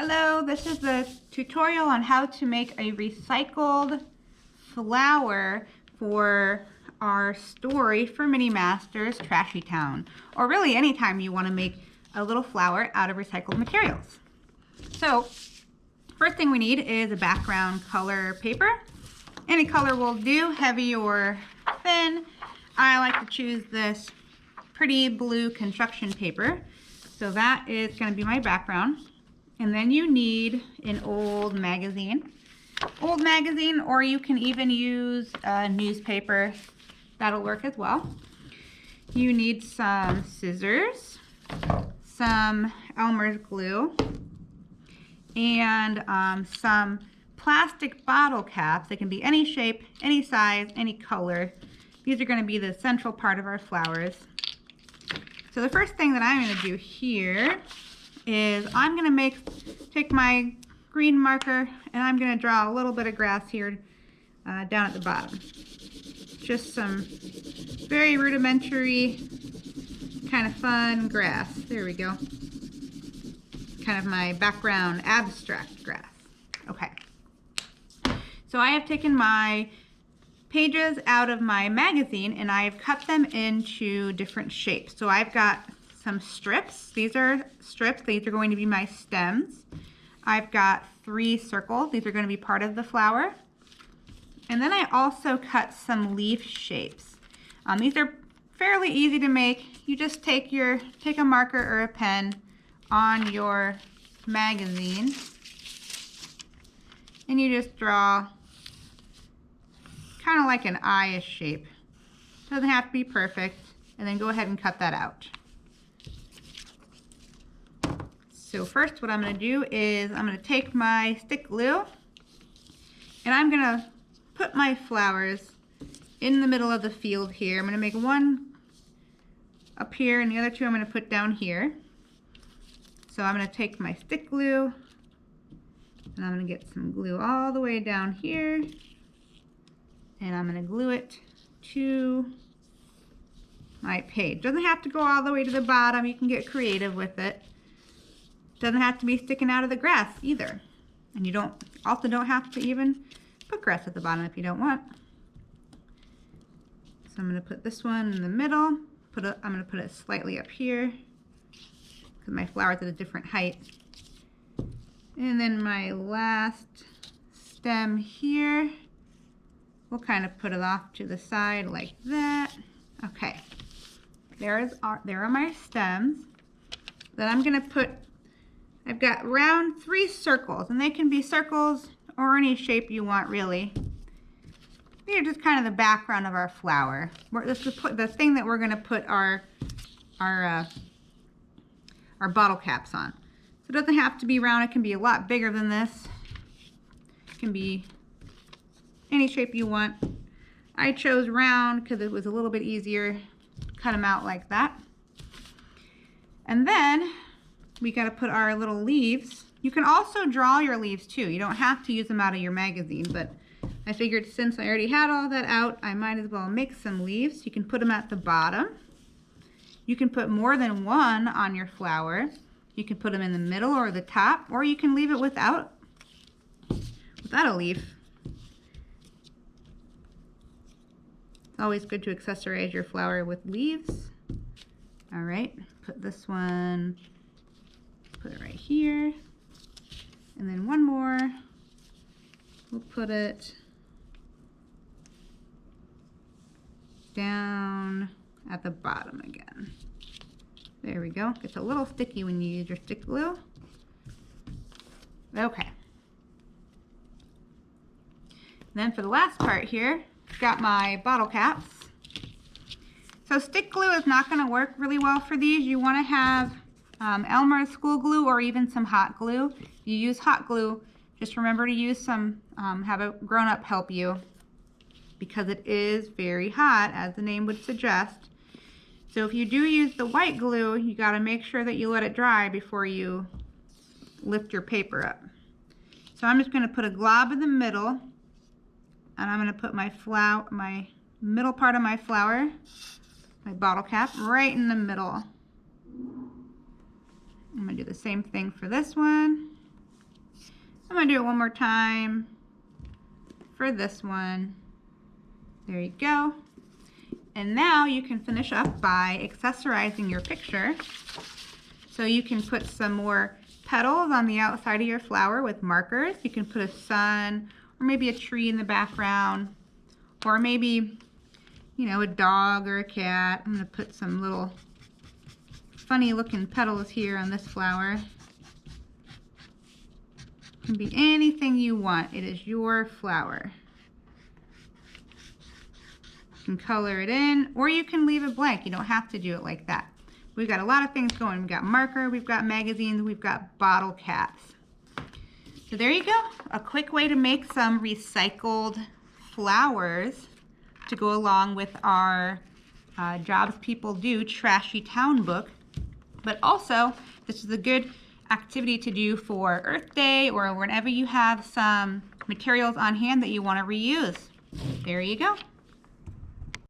Hello, this is the tutorial on how to make a recycled flower for our story for Mini Masters Trashy Town, or really anytime you want to make a little flower out of recycled materials. So first thing we need is a background color paper. Any color will do, heavy or thin. I like to choose this pretty blue construction paper. So that is going to be my background. And then you need an old magazine. Or you can even use a newspaper. That'll work as well. You need some scissors, some Elmer's glue, and some plastic bottle caps. They can be any shape, any size, any color. These are going to be the central part of our flowers. So the first thing that I'm going to do here is I'm going to take my green marker and I'm going to draw a little bit of grass here down at the bottom. Just some very rudimentary, kind of fun grass. There we go. Kind of my background abstract grass. Okay. So I have taken my pages out of my magazine and I have cut them into different shapes. So I've got some strips. These are strips. These are going to be my stems. I've got 3 circles. These are going to be part of the flower. And then I also cut some leaf shapes. These are fairly easy to make. You just take a marker or a pen on your magazine and you just draw kind of like an eye shape. Doesn't have to be perfect. And then go ahead and cut that out. So first what I'm going to do is I'm going to take my stick glue and I'm going to put my flowers in the middle of the field here. I'm going to make one up here and the other 2 I'm going to put down here. So I'm going to take my stick glue and I'm going to get some glue all the way down here and I'm going to glue it to my page. Doesn't have to go all the way to the bottom. You can get creative with it. Doesn't have to be sticking out of the grass either. And you don't have to even put grass at the bottom if you don't want. So I'm going to put this one in the middle. I'm going to put it slightly up here because my flower's at a different height. And then my last stem here, we'll kind of put it off to the side like that. Okay, there are my stems. Then I'm going to put, I've got round 3 circles, and they can be circles or any shape you want really. These are just kind of the background of our flower. This is the thing that we're going to put our bottle caps on. So it doesn't have to be round. It can be a lot bigger than this. It can be any shape you want. I chose round because it was a little bit easier to cut them out like that. And then we got to put our little leaves. You can also draw your leaves too. You don't have to use them out of your magazine, but I figured since I already had all that out, I might as well make some leaves. You can put them at the bottom. You can put more than one on your flower. You can put them in the middle or the top, or you can leave it without a leaf. It's always good to accessorize your flower with leaves. All right, put this one, put it right here. And then one more, we'll put it down at the bottom again. There we go. It's a little sticky when you use your stick glue. Okay. Then for the last part here, I've got my bottle caps. So stick glue is not going to work really well for these. You want to have Elmer's school glue or even some hot glue. If you use hot glue, just remember to use some, have a grown-up help you because it is very hot, as the name would suggest. So if you do use the white glue, you got to make sure that you let it dry before you lift your paper up. So I'm just going to put a glob in the middle, and I'm going to put my middle part of my flower, my bottle cap, right in the middle. I'm going to do the same thing for this one. I'm going to do it one more time for this one. There you go. And now you can finish up by accessorizing your picture. So you can put some more petals on the outside of your flower with markers. You can put a sun or maybe a tree in the background, or maybe, you know, a dog or a cat. I'm going to put some little funny looking petals here on this flower. It can be anything you want. It is your flower. You can color it in, or you can leave it blank. You don't have to do it like that. We've got a lot of things going. We've got marker, we've got magazines, we've got bottle caps. So there you go. A quick way to make some recycled flowers to go along with our Jobs People Do Trashy Town book. But also, this is a good activity to do for Earth Day or whenever you have some materials on hand that you want to reuse. There you go.